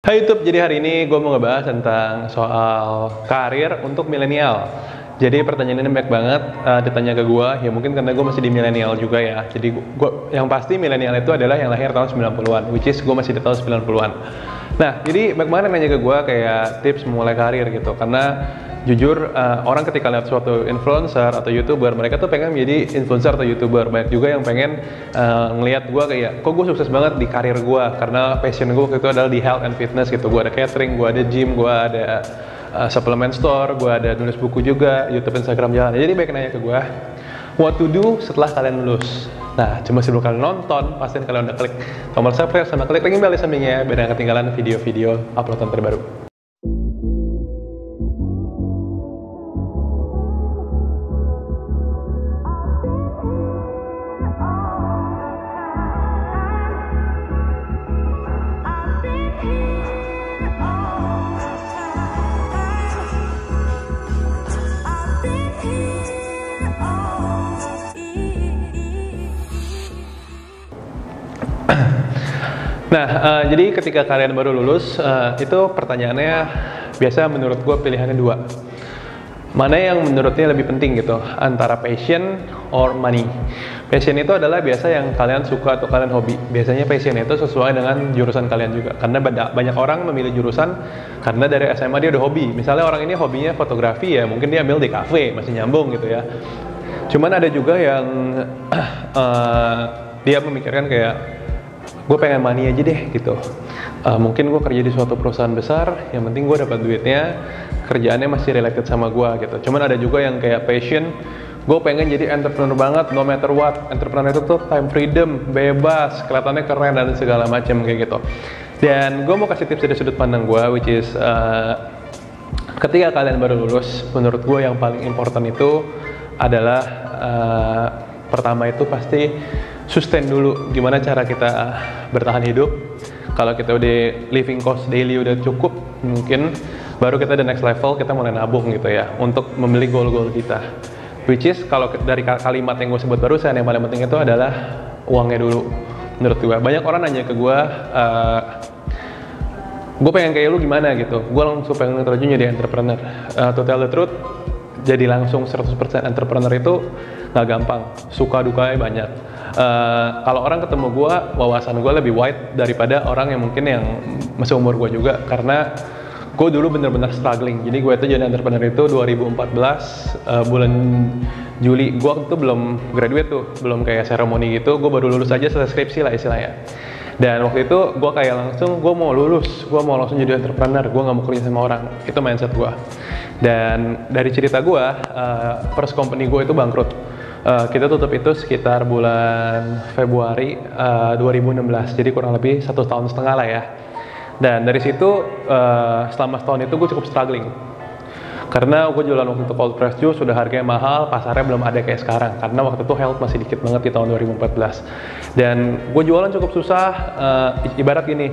Hai YouTube, jadi hari ini gue mau ngebahas tentang soal karir untuk milenial. Jadi pertanyaan ini banyak banget ditanya ke gue, ya mungkin karena gue masih di milenial juga ya. Jadi yang pasti milenial itu adalah yang lahir tahun 90-an, which is gue masih di tahun 90-an. Nah, jadi banyak banget yang nanya ke gue kayak tips memulai karir gitu. Karena jujur orang ketika lihat suatu influencer atau youtuber, mereka tuh pengen menjadi influencer atau youtuber. Banyak juga yang pengen ngelihat gue kayak, kok gue sukses banget di karir gue, karena passion gue waktu itu adalah di health and fitness gitu. Gue ada catering, gue ada gym, gue ada supplement store, gue ada nulis buku juga, YouTube, Instagram jalan. Jadi banyak nanya ke gue, what to do setelah kalian lulus. Nah, cuma sebelum kalian nonton, pastiin kalian udah klik tombol subscribe sama klik link bell di sampingnya biar nggak ketinggalan video-video uploadan terbaru. Nah, jadi ketika kalian baru lulus, itu pertanyaannya biasa menurut gue pilihannya dua. Mana yang menurutnya lebih penting gitu, antara passion or money. Passion itu adalah biasa yang kalian suka atau kalian hobi. Biasanya passion itu sesuai dengan jurusan kalian juga. Karena banyak orang memilih jurusan karena dari SMA dia udah hobi. Misalnya orang ini hobinya fotografi ya, mungkin dia ambil di cafe, masih nyambung gitu ya. Cuman ada juga yang dia memikirkan kayak, gue pengen money aja deh gitu. Mungkin gue kerja di suatu perusahaan besar, yang penting gue dapat duitnya, kerjaannya masih related sama gue gitu. Cuman ada juga yang kayak passion, gue pengen jadi entrepreneur banget, no matter what. Entrepreneur itu tuh time freedom, bebas, kelihatannya keren dan segala macam kayak gitu. Dan gue mau kasih tips dari sudut pandang gue, which is ketika kalian baru lulus, menurut gue yang paling important itu adalah pertama itu pasti sustain dulu, gimana cara kita bertahan hidup. Kalau kita udah living cost daily udah cukup, mungkin baru kita the next level, kita mulai nabung gitu ya, untuk membeli goal-goal kita. Which is, kalau dari kalimat yang gue sebut barusan, yang paling penting itu adalah uangnya dulu, menurut gue. Banyak orang nanya ke gue, gue pengen kayak lu gimana gitu. Gue langsung pengen terjun jadi entrepreneur. To tell the truth, jadi langsung 100% entrepreneur itu nggak gampang, suka dukanya banyak. Kalau orang ketemu gue, wawasan gue lebih wide daripada orang yang mungkin yang masih umur gue juga, karena gue dulu bener-bener struggling. Jadi gue itu jadi entrepreneur itu 2014 bulan Juli. Gue waktu itu belum graduate tuh, belum kayak seremoni gitu. Gue baru lulus aja, selesai skripsi lah istilahnya. Dan waktu itu gue kayak langsung, gue mau lulus, gue mau langsung jadi entrepreneur, gue gak mau kerja sama orang. Itu mindset gue. Dan dari cerita gue, first company gue itu bangkrut. Kita tutup itu sekitar bulan Februari 2016, jadi kurang lebih 1,5 tahun lah ya. Dan dari situ selama setahun itu gue cukup struggling, karena gue jualan waktu itu cold press juice, sudah harganya mahal, pasarnya belum ada kayak sekarang, karena waktu itu health masih dikit banget di tahun 2014. Dan gue jualan cukup susah, ibarat gini,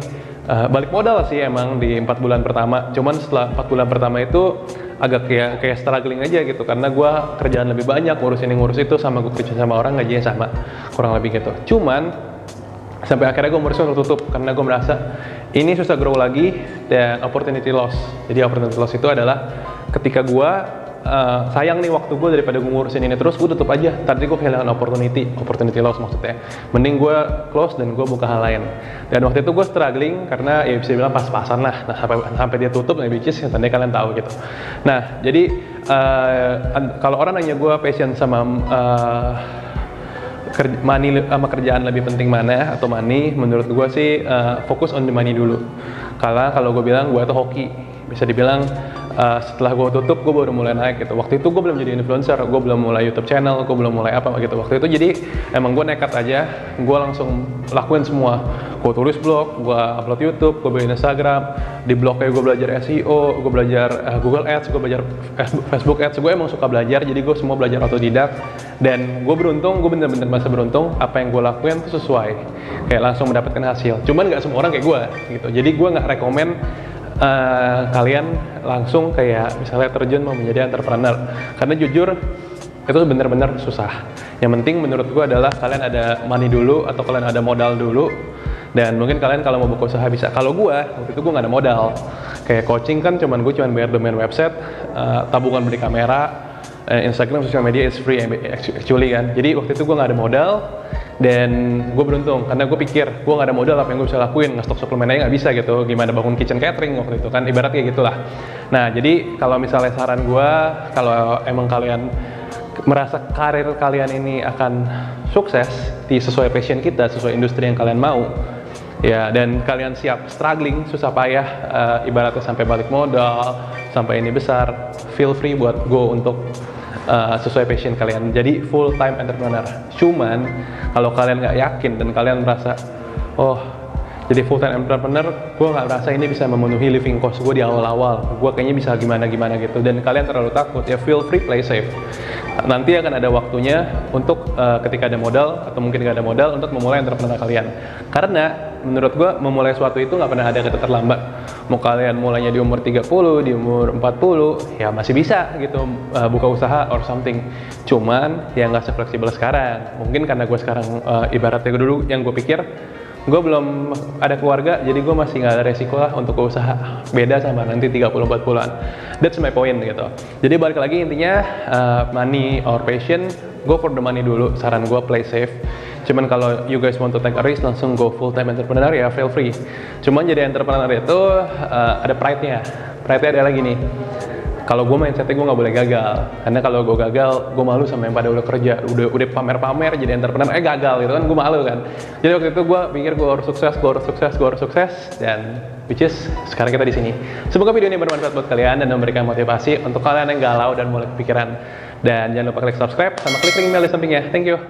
balik modal sih emang di 4 bulan pertama. Cuman setelah 4 bulan pertama itu agak kayak struggling aja gitu, karena gue kerjaan lebih banyak, ngurus ini ngurus itu, sama gue kerja sama orang gajinya sama, kurang lebih gitu. Cuman sampai akhirnya gue ngurusnya tutup, karena gue merasa ini susah grow lagi, dan opportunity loss. Jadi opportunity loss itu adalah ketika gue sayang nih waktu gue, daripada gue ngurusin ini terus, gue tutup aja. Tadi gue kehilangan opportunity loss maksudnya. Mending gue close dan gue buka hal lain. Dan waktu itu gue struggling karena ya bisa bilang pas-pasan lah. Nah, sampai dia tutup, nah which is yang tadi kalian tahu gitu. Nah, jadi kalau orang nanya gue passion sama money sama kerjaan lebih penting mana atau money, menurut gue sih fokus on the money dulu. Karena kalau gue bilang gue itu hoki, bisa dibilang setelah gue tutup, gue baru mulai naik gitu. Waktu itu gue belum jadi influencer, gue belum mulai YouTube channel, gue belum mulai apa gitu. Waktu itu jadi emang gue nekat aja, gue langsung lakuin semua. Gue tulis blog, gue upload YouTube, gue bikin Instagram. Di blog kayak gue belajar SEO, gue belajar Google Ads, gue belajar Facebook Ads. Gue emang suka belajar, jadi gue semua belajar otodidak. Dan gue beruntung, gue bener-bener masa beruntung, apa yang gue lakuin tuh sesuai, kayak langsung mendapatkan hasil. Cuman nggak semua orang kayak gue gitu. Jadi gue nggak rekomen kalian langsung kayak misalnya terjun mau menjadi entrepreneur, karena jujur itu benar-benar susah. Yang penting menurut gue adalah kalian ada money dulu atau kalian ada modal dulu, Dan mungkin kalian kalau mau buka usaha bisa. Kalau gue, waktu itu gue nggak ada modal. Kayak coaching kan gue cuma bayar domain website, tabungan beli kamera, Instagram, sosial media is free actually kan. Jadi waktu itu gue nggak ada modal, dan gue beruntung karena gue pikir gue nggak ada modal, apa yang gue bisa lakuin, ngestok suplemen aja nggak bisa gitu, gimana bangun kitchen catering waktu itu kan, ibarat kayak gitulah. Nah jadi kalau misalnya saran gue, kalau emang kalian merasa karir kalian ini akan sukses di sesuai passion kita, sesuai industri yang kalian mau, ya, dan kalian siap struggling, susah payah, ibaratnya sampai balik modal, sampai ini besar, feel free buat go untuk sesuai passion kalian. Jadi full time entrepreneur. Cuman kalau kalian nggak yakin dan kalian merasa, oh jadi full time entrepreneur, gue nggak merasa ini bisa memenuhi living cost gue di awal-awal, gue kayaknya bisa gimana-gimana gitu, dan kalian terlalu takut, ya feel free, play safe. Nanti akan ada waktunya untuk ketika ada modal atau mungkin nggak ada modal untuk memulai entrepreneur kalian. Karena menurut gue memulai suatu itu nggak pernah ada kata terlambat. Mau kalian mulainya di umur 30, di umur 40, ya masih bisa gitu buka usaha or something. Cuman ya nggak se-fleksibel sekarang. Mungkin karena gue sekarang ibaratnya dulu yang gue pikir, gue belum ada keluarga, jadi gue masih nggak ada resiko lah untuk usaha. Beda sama nanti 30-40an. That's my point gitu. Jadi balik lagi intinya, money or passion, go for the money dulu. Saran gue play safe. Cuman kalau you guys want to take a risk, langsung go full time entrepreneur, ya feel free. Cuman jadi entrepreneur itu ada pride-nya. Pride-nya adalah gini, kalau gue mindsetnya gue nggak boleh gagal, karena kalau gue gagal, gue malu sama yang pada udah kerja, udah pamer-pamer jadi entrepreneur, gagal gitu kan, gue malu kan. Jadi waktu itu gue pikir gue harus sukses, dan which is sekarang kita di sini. Semoga video ini bermanfaat buat kalian dan memberikan motivasi untuk kalian yang galau dan mulai kepikiran. Dan jangan lupa klik subscribe sama klik link email di sampingnya. Thank you.